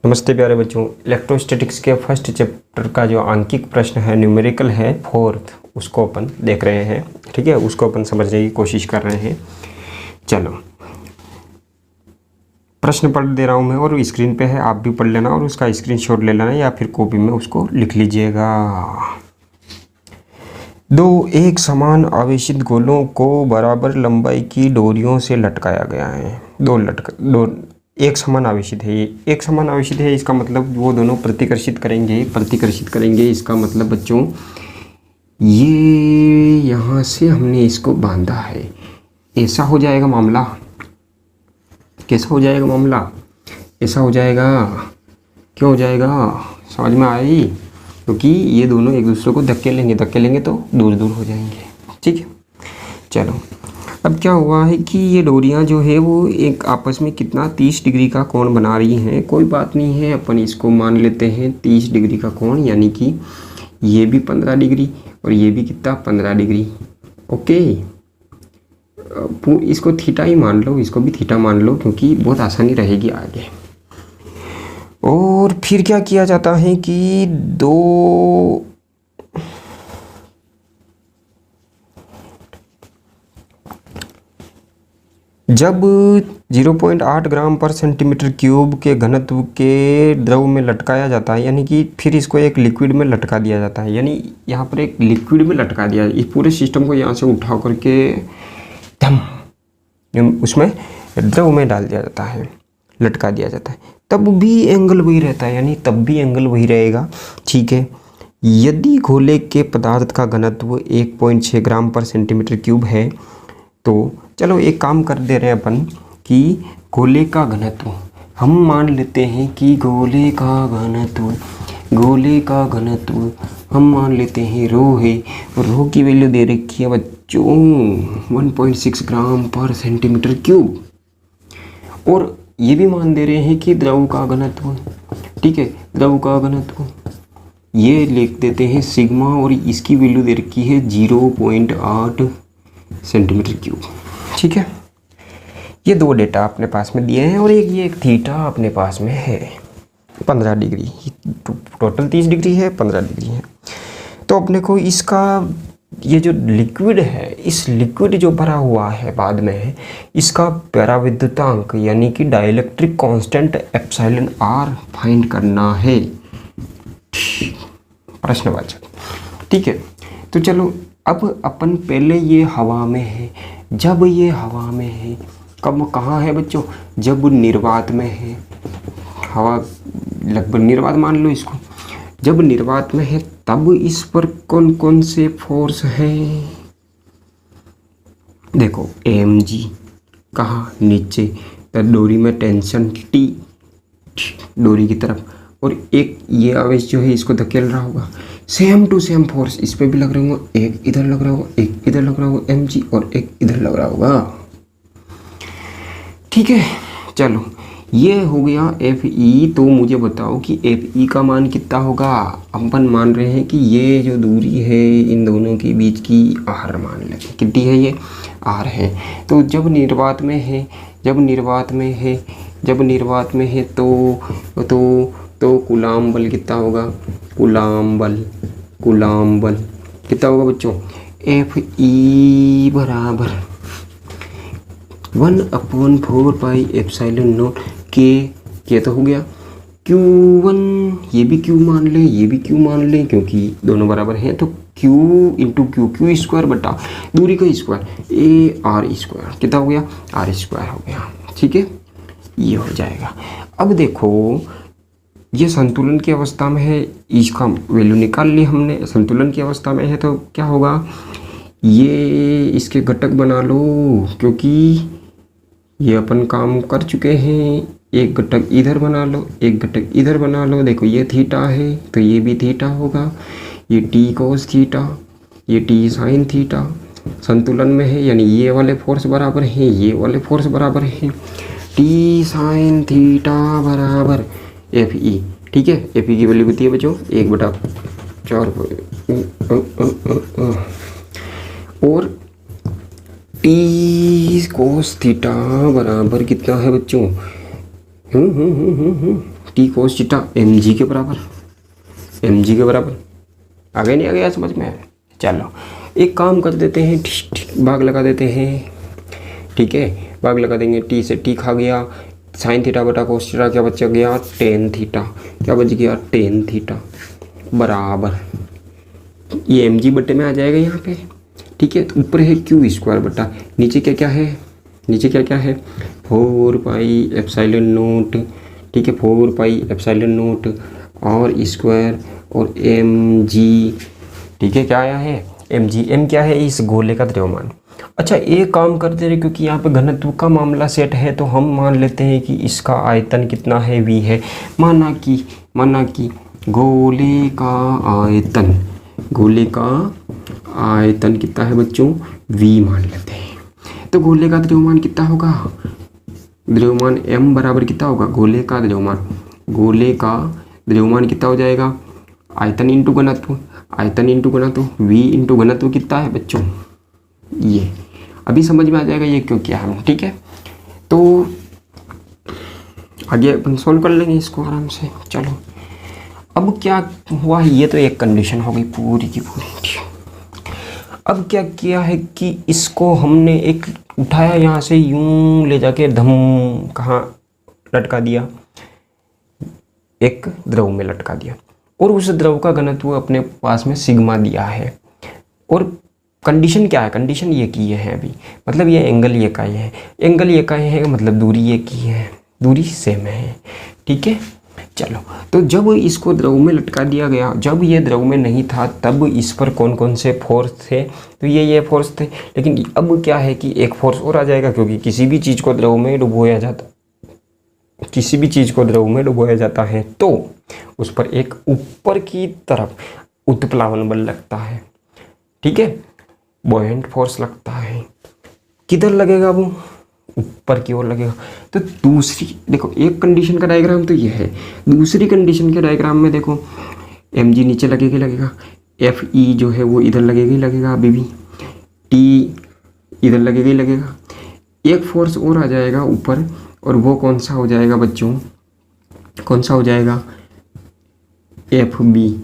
नमस्ते प्यारे बच्चों, इलेक्ट्रोस्टैटिक्स के फर्स्ट चैप्टर का जो आंकिक प्रश्न है, न्यूमेरिकल है, फोर्थ, उसको अपन देख रहे हैं। ठीक है, उसको अपन समझने की कोशिश कर रहे हैं। चलो, प्रश्न पढ़ दे रहा हूँ मैं और स्क्रीन पे है, आप भी पढ़ लेना और उसका स्क्रीनशॉट ले लेना या फिर कॉपी में उसको लिख लीजिएगा। दो एक समान आवेशित गोलों को बराबर लंबाई की डोरियों से लटकाया गया है। दो एक समान आवेशित है। ये एक समान आवेशित है, इसका मतलब वो दोनों प्रतिकर्षित करेंगे। इसका मतलब बच्चों, ये यहाँ से हमने इसको बांधा है, ऐसा हो जाएगा मामला। कैसा हो जाएगा मामला? ऐसा हो जाएगा। क्यों हो जाएगा? समझ में आई? क्योंकि ये दोनों एक दूसरे को धक्के लेंगे तो दूर दूर हो जाएंगे। ठीक है, चलो। अब क्या हुआ है कि ये डोरियां जो है वो एक आपस में कितना 30 डिग्री का कोण बना रही हैं। कोई बात नहीं है, अपन इसको मान लेते हैं 30 डिग्री का कोण, यानी कि ये भी 15 डिग्री और ये भी कितना 15 डिग्री। ओके, इसको थीटा ही मान लो, इसको भी थीटा मान लो, क्योंकि बहुत आसानी रहेगी आगे। और फिर क्या किया जाता है कि जब 0.8 ग्राम पर सेंटीमीटर क्यूब के घनत्व के द्रव में लटकाया जाता है, यानी कि फिर इसको एक लिक्विड में लटका दिया जाता है, यानी यहाँ पर एक लिक्विड में लटका दिया, इस पूरे सिस्टम को यहाँ से उठा करके उसमें द्रव में डाल दिया जाता है, लटका दिया जाता है, तब भी एंगल वही रहता है, यानी तब भी एंगल वही रहेगा। ठीक है, यदि गोले के पदार्थ का घनत्व 1.6 ग्राम पर सेंटीमीटर क्यूब है, तो चलो एक काम कर दे रहे हैं अपन कि गोले का घनत्व हम मान लेते हैं कि गोले का घनत्व हम मान लेते हैं रो है, और रो की वैल्यू दे रखी है बच्चों 1.6 ग्राम पर सेंटीमीटर क्यूब, और ये भी मान दे रहे हैं कि द्रव का घनत्व, ठीक है, द्रव का घनत्व ये लिख देते हैं सिग्मा, और इसकी वैल्यू दे रखी है 0.8 सेंटीमीटर क्यूब। ठीक है, ये दो डेटा अपने पास में दिए हैं, और एक थीटा अपने पास में है 15 डिग्री, टोटल 30 डिग्री है, 15 डिग्री है। तो अपने को इसका ये जो लिक्विड है, इस लिक्विड जो भरा हुआ है बाद में, इसका पराविद्युतांक यानी कि dielectric constant epsilon r find करना है, प्रश्नवाचक। ठीक है, तो चलो अब अपन पहले ये हवा में है, जब ये हवा में है, कब कहाँ है बच्चों? जब निर्वात में है, हवा लगभग निर्वात मान लो इसको, जब निर्वात में है तब इस पर कौन कौन से फोर्स हैं? देखो mg, कहाँ? नीचे, तो डोरी में टेंशन T डोरी की तरफ, और एक ये आवेश जो है इसको धकेल रहा होगा, सेम टू सेम फोर्स इस पे भी लग रहा होगा, एक इधर लग रहा होगा, एक इधर लग रहा होगा mg, और एक इधर लग रहा होगा। ठीक है, चलो ये हो गया Fe। तो मुझे बताओ कि Fe का मान कितना होगा? अपन मान रहे हैं कि ये जो दूरी है इन दोनों के बीच की r मान लेते, कितनी है ये? r है। तो जब निर्वात में है तो कूलाम बल कितना होगा? कूलाम बल कितना होगा बच्चों? Fe बराबर 1/4 पाई एप्सिलॉन नॉट के तो हो गया Q1, ये भी Q मान लें, ये भी Q मान लें, क्योंकि दोनों बराबर हैं, तो Q इंटू Q स्क्वायर बटा दूरी का स्क्वायर AR स्क्वायर कितना हो गया? R स्क्वायर हो गया। ठीक है, ये हो जाएगा। अब देखो ये संतुलन की अवस्था में है, इसका वैल्यू निकाल ली हमने, संतुलन की अवस्था में है, तो क्या होगा? ये इसके घटक बना लो, क्योंकि ये अपन काम कर चुके हैं। एक घटक इधर बना लो, एक घटक इधर बना लो। देखो ये थीटा है तो ये भी थीटा होगा, ये टी कोस थीटा, ये टी साइन थीटा, संतुलन में है, यानी ये वाले फोर्स बराबर हैं, ये वाले फोर्स बराबर हैं, टी साइन थीटा बराबर Fe। ठीक है, Fe की वैल्यू कितनी है बच्चों? 1/4, और टी कोस थीटा बराबर कितना है बच्चों? टी कोस थीटा mg के बराबर, mg के बराबर। आ गया नहीं आ गया समझ में? चलो एक काम कर देते हैं, भाग लगा देते हैं, ठीक है, भाग लगा देंगे। टी से टी खा गया, साइन थीटा बटा कोस थीटा क्या बच गया, टेन थीटा, क्या बच गया, टेन थीटा बराबर, ये एम जी बटे में आ जाएगा यहाँ पे, ठीक है। तो ऊपर है क्यू स्क्वायर बटा, नीचे क्या क्या है, नीचे क्या क्या है, 4 पाई एप्सिलॉन नोट, ठीक है, 4 पाई एप्सिलॉन नोट और स्क्वायर और एम जी, ठीक है, क्या आया है, एम जी। एम क्या है, इस गोले का द्रव्यमान। अच्छा एक काम करते रहे, क्योंकि यहाँ पे घनत्व का मामला सेट है तो हम मान लेते हैं कि इसका आयतन कितना है, v है। माना कि गोले का आयतन, गोले का आयतन कितना है बच्चों, v मान लेते हैं। तो गोले का द्रव्यमान कितना होगा, द्रव्यमान m बराबर कितना होगा, गोले का द्रव्यमान, गोले का द्रव्यमान कितना हो जाएगा, आयतन इंटू घनत्व, आयतन इंटू घनत्व, v इंटू घनत्व कितना है बच्चों, ये अभी समझ में आ जाएगा ये क्यों किया हम, ठीक है। तो आगे अपन सॉल्व कर लेंगे इसको आराम से। चलो अब क्या हुआ, ये तो एक कंडीशन हो गई पूरी की पूरी। अब क्या किया है कि इसको हमने एक उठाया, यहाँ से यूं ले जाके धम कहाँ लटका दिया, एक द्रव में लटका दिया, और उस द्रव का घनत्व अपने पास में सिग्मा दिया है। और कंडीशन क्या है, कंडीशन ये की है अभी, मतलब ये एंगल ये का है, एंगल ये का है, मतलब दूरी ये की है, दूरी सेम है, ठीक है। चलो तो जब इसको द्रव में लटका दिया गया, जब ये द्रव में नहीं था तब इस पर कौन कौन से फोर्स थे, तो ये फोर्स थे। लेकिन अब क्या है कि एक फोर्स और आ जाएगा, क्योंकि किसी भी चीज़ को द्रव में डुबोया जाता, किसी भी चीज़ को द्रव में डुबोया जाता है तो उस पर एक ऊपर की तरफ उत्प्लावन बल लगता है, ठीक है, बॉयंट फोर्स लगता है। किधर लगेगा वो, ऊपर की ओर लगेगा। तो दूसरी देखो, एक कंडीशन का डायग्राम तो ये है, दूसरी कंडीशन के डायग्राम में देखो एम जी नीचे लगेगा, एफ ई जो है वो इधर लगेगा अभी भी, टी इधर लगेगा। एक फोर्स और आ जाएगा ऊपर, और वो कौन सा हो जाएगा बच्चों, कौन सा हो जाएगा, एफ बी,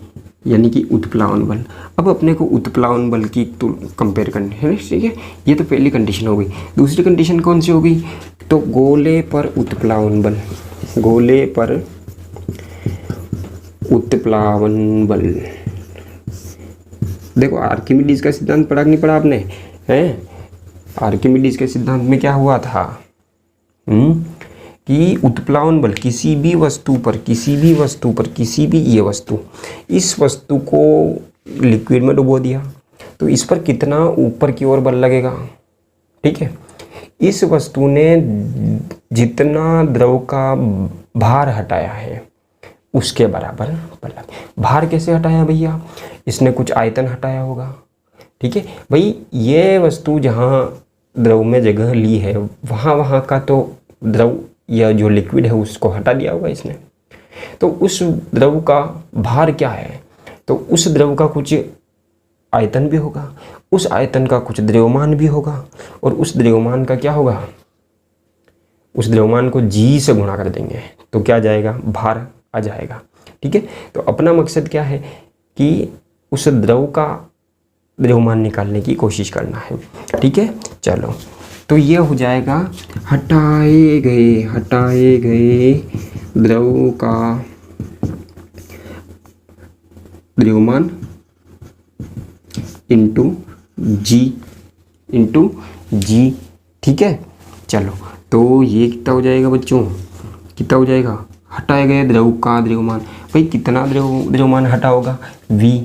यानी कि उत्प्लावन बल। अब अपने को उत्प्लावन बल की तो कंपेयर करनी है, ठीक है। ये तो पहली कंडीशन हो गई। दूसरी कंडीशन कौन सी होगी, तो गोले पर उत्प्लावन बल, गोले पर उत्प्लावन बल। देखो आर्किमिडीज का सिद्धांत पढ़ा कि नहीं पढ़ा आपने, हैं? आर्किमिडीज के सिद्धांत में क्या हुआ था कि उत्प्लावन बल किसी भी वस्तु पर, किसी भी ये वस्तु, इस वस्तु को लिक्विड में डुबो दिया तो इस पर कितना ऊपर की ओर बल लगेगा, ठीक है। इस वस्तु ने जितना द्रव का भार हटाया है उसके बराबर बल लगे। भार कैसे हटाया भैया, इसने कुछ आयतन हटाया होगा, ठीक है भाई। ये वस्तु जहाँ द्रव में जगह ली है वहाँ का तो द्रव या जो लिक्विड है उसको हटा दिया होगा इसने। तो उस द्रव का भार क्या है, तो उस द्रव का कुछ आयतन भी होगा, उस आयतन का कुछ द्रव्यमान भी होगा, और उस द्रव्यमान का क्या होगा, उस द्रव्यमान को जी से गुणा कर देंगे तो क्या जाएगा, भार आ जाएगा, ठीक है। तो अपना मकसद क्या है कि उस द्रव का द्रव्यमान निकालने की कोशिश करना है, ठीक है। चलो तो ये हो जाएगा हटाए गए द्रव का द्रव्यमान इंटू जी, ठीक है। चलो तो ये कितना हो जाएगा बच्चों, कितना हो जाएगा, हटाए गए द्रव का द्रव्यमान। भाई कितना द्रव्यमान हटा होगा, v।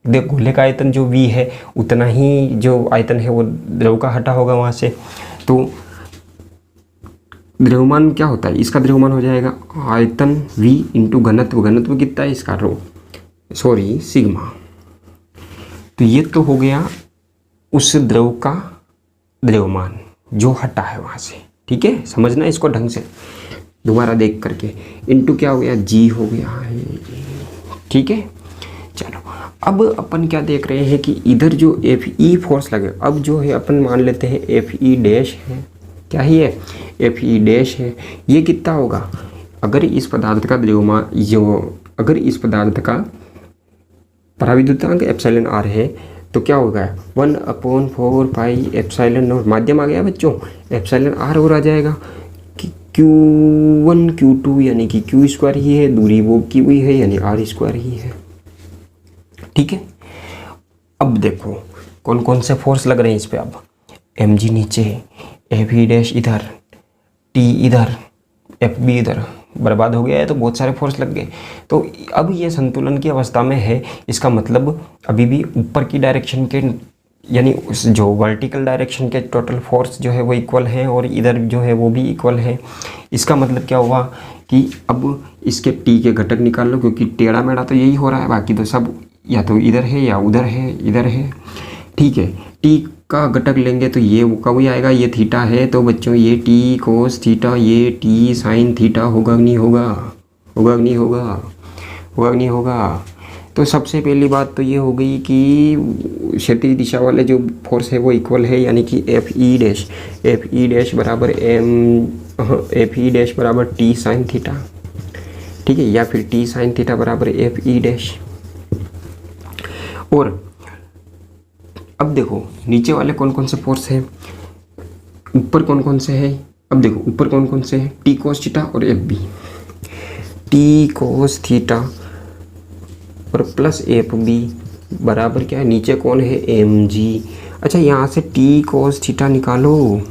देखो गोले का आयतन जो v है उतना ही जो आयतन है वो द्रव का हटा होगा वहाँ से। तो द्रव्यमान क्या होता है, इसका द्रव्यमान हो जाएगा आयतन v इंटू घनत्व, घनत्व कितना है इसका, सिग्मा। तो ये तो हो गया उस द्रव का द्रव्यमान जो हटा है वहाँ से, ठीक है। समझना इसको ढंग से दोबारा देख करके, इंटू क्या हो गया, जी हो गया है, ठीक है। चलो अब अपन क्या देख रहे हैं कि इधर जो एफ ई फोर्स लगे, अब जो है अपन मान लेते हैं एफ ई डैश है, क्या ही है, एफ ई डैश है। ये कितना होगा, अगर इस पदार्थ का अगर इस पदार्थ का पराविद्युतांक एप्सिलॉन आर है तो क्या होगा 1/4 पाई एप्सिलॉन नॉट, माध्यम आ गया बच्चों, एप्सिलॉन आर और आ जाएगा कि Q1 Q2 यानी कि Q स्क्वायर ही है, दूरी वो की हुई है यानी R स्क्वायर ही है। ठीक है, अब देखो कौन कौन से फोर्स लग रहे हैं इस पे। अब mg नीचे, F डैश इधर, T इधर, FB इधर, बर्बाद हो गया है तो बहुत सारे फोर्स लग गए। तो अब ये संतुलन की अवस्था में है, इसका मतलब अभी भी ऊपर की डायरेक्शन के यानी उस जो वर्टिकल डायरेक्शन के टोटल फोर्स जो है वो इक्वल है और इधर जो है वो भी इक्वल है। इसका मतलब क्या हुआ कि अब इसके टी के घटक निकाल लो, क्योंकि टेढ़ा मेढ़ा तो यही हो रहा है, बाकी तो सब या तो इधर है या उधर है, इधर है। ठीक है, टी का घटक लेंगे तो ये का वही आएगा, ये थीटा है तो बच्चों ये टी कोस थीटा, ये टी साइन थीटा होगा कि नहीं होगा, होगा कि नहीं होगा, होगा कि नहीं होगा। तो सबसे पहली बात तो ये हो गई कि क्षैतिज दिशा वाले जो फोर्स है वो इक्वल है, यानी कि एफ ई डैश बराबर टी साइन थीटा। ठीक है, या फिर टी साइन थीटा बराबर एफ ई डैश। और अब देखो नीचे वाले कौन कौन से फोर्स हैं, ऊपर कौन कौन से हैं। अब देखो ऊपर कौन कौन से हैं, टी कोस थीटा और F B. T cos theta और प्लस एफ बी बराबर क्या है, नीचे कौन है, एम जी। अच्छा, यहाँ से टी कोस थीटा निकालो,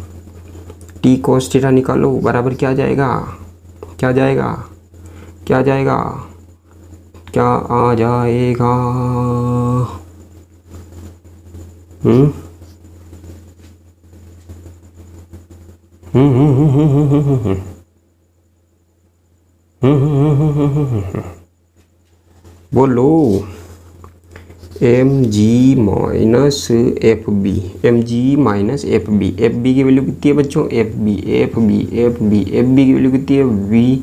टी कोस थीटा निकालो, बराबर क्या जाएगा, क्या जाएगा, क्या जाएगा, क्या आ जाएगा, बोलो, m g minus F B, m g minus F B. F B की वैल्यू कितनी है बच्चों, F B F B F B F B की वैल्यू कितनी है, वी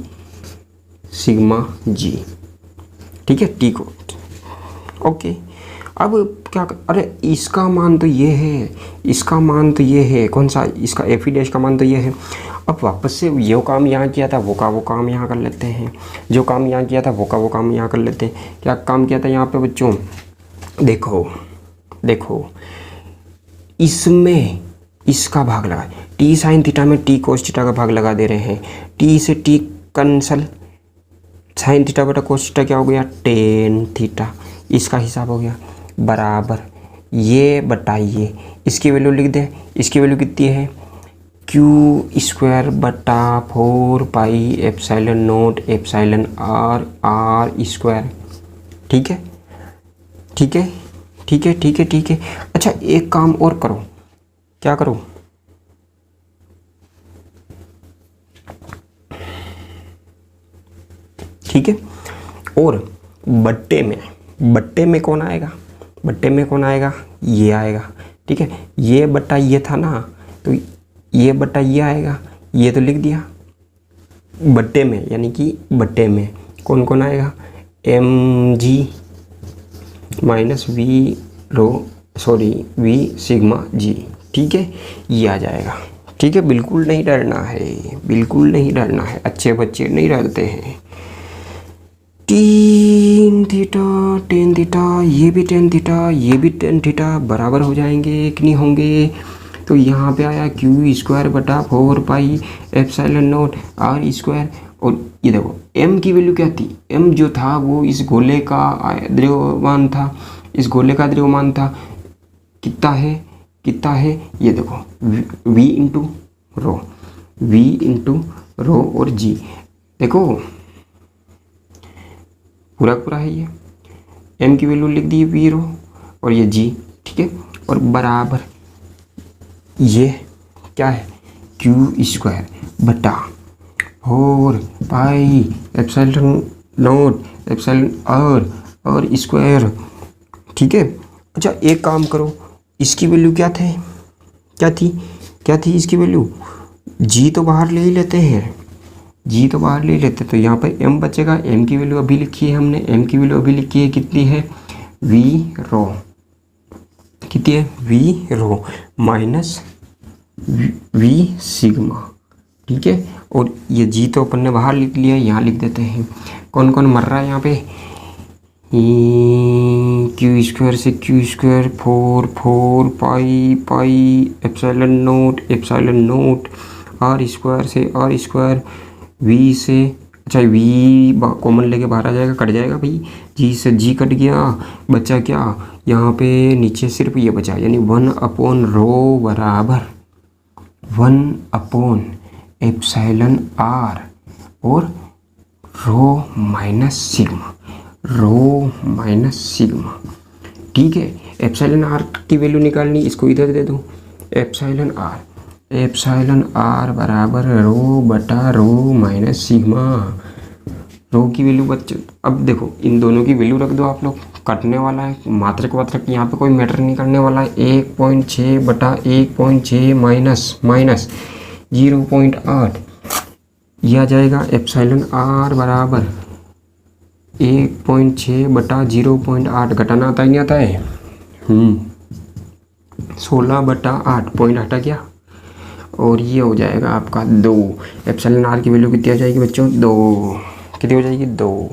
सिग्मा जी। ठीक है, टी को ओके। अब क्या अरे इसका मान तो ये है, इसका मान तो ये है, कौन सा, इसका एफ ई डैश का मान तो ये है। अब वापस से ये काम यहाँ किया था वो काम यहाँ कर लेते हैं, जो काम यहाँ किया था वो काम यहाँ कर लेते हैं। क्या काम किया था यहाँ पे बच्चों, देखो देखो इसमें इसका भाग लगा, टी साइन थीटा में टी कोस थीटा का भाग लगा दे रहे हैं। टी से टी कैंसल, साइन थीटा बटा कोस थीटा क्या हो गया, टेन थीटा, इसका हिसाब हो गया बराबर ये बटा ये। इसकी वैल्यू लिख दे, इसकी वैल्यू कितनी है, क्यू स्क्वायर बटा 4 pi epsilon naught epsilon r r square. ठीक है, ठीक है, ठीक है, ठीक है, ठीक है। अच्छा एक काम और करो, क्या करो, ठीक है, और बट्टे में कौन आएगा, बट्टे में कौन आएगा, ये आएगा। ठीक है, ये बट्टा ये था ना, तो ये बट्टा ये आएगा, ये तो लिख दिया बट्टे में, यानी कि बट्टे में कौन कौन आएगा, m g minus v v sigma g. ठीक है, ये आ जाएगा। ठीक है, बिल्कुल नहीं डरना है, बिल्कुल नहीं डरना है, अच्छे बच्चे नहीं डरते हैं। टेन थीटा, ये भी टेन थीटा, ये भी टेन थीटा बराबर हो जाएंगे कि नहीं होंगे। तो यहाँ पे आया क्यू स्क्वायर बटा 4 pi epsilon naught r square. और ये देखो m की वैल्यू क्या थी, m जो था वो इस गोले का द्रव्यमान था, इस गोले का द्रव्यमान था, कितना है, कितना है, ये देखो v इंटू रो और g, देखो पूरा पूरा है ये, m की वैल्यू लिख दी वी रो और ये g। ठीक है, और बराबर ये क्या है, क्यू स्क्वायर बटा 4 pi epsilon naught epsilon r r square. ठीक है, अच्छा एक काम करो, इसकी वैल्यू क्या थे, क्या थी इसकी वैल्यू, जी तो बाहर ले ही लेते हैं, जी तो बाहर ले लेते, तो यहाँ पर m बचेगा, m की वैल्यू अभी लिखी है हमने, m की वैल्यू अभी लिखी है, कितनी है, वी रो, कितनी है, V rho minus V sigma. ठीक है, और ये जी तो अपन ने बाहर लिख लिया, यहाँ लिख देते हैं। कौन कौन मर रहा है यहाँ पे, क्यू स्क्वायर से Q square, 4 4 pi pi epsilon naught, r square से आर स्क्वायर, वी से, अच्छा वी कॉमन लेके बाहर आ जाएगा, कट जाएगा भाई, जी से जी कट गया, बचा क्या यहाँ पे नीचे सिर्फ ये बचा, यानी 1/रो बराबर 1/एप्सिलॉन आर और रो माइनस सिग्मा। ठीक है, एप्सिलॉन आर की वैल्यू निकालनी, इसको इधर दे दो, एप्सिलॉन आर बराबर रो बटा रो माइनस सिग्मा। रो की वैल्यू बच्चों, अब देखो इन दोनों की वैल्यू रख दो आप लोग, कटने वाला है मात्रक यहाँ पे कोई मैटर नहीं करने वाला है। 1.6 बटा 1.6 माइनस 0.8, यह आ जाएगा एप्सिलॉन आर बराबर 1.6 बटा 0.8, घटाना आता ही नहीं आता है, 16/8, पॉइंट हटा गया और ये हो जाएगा आपका 2। एप्सिलॉन आर की वैल्यू कितनी आ जाएगी बच्चों, 2, कितनी हो जाएगी 2।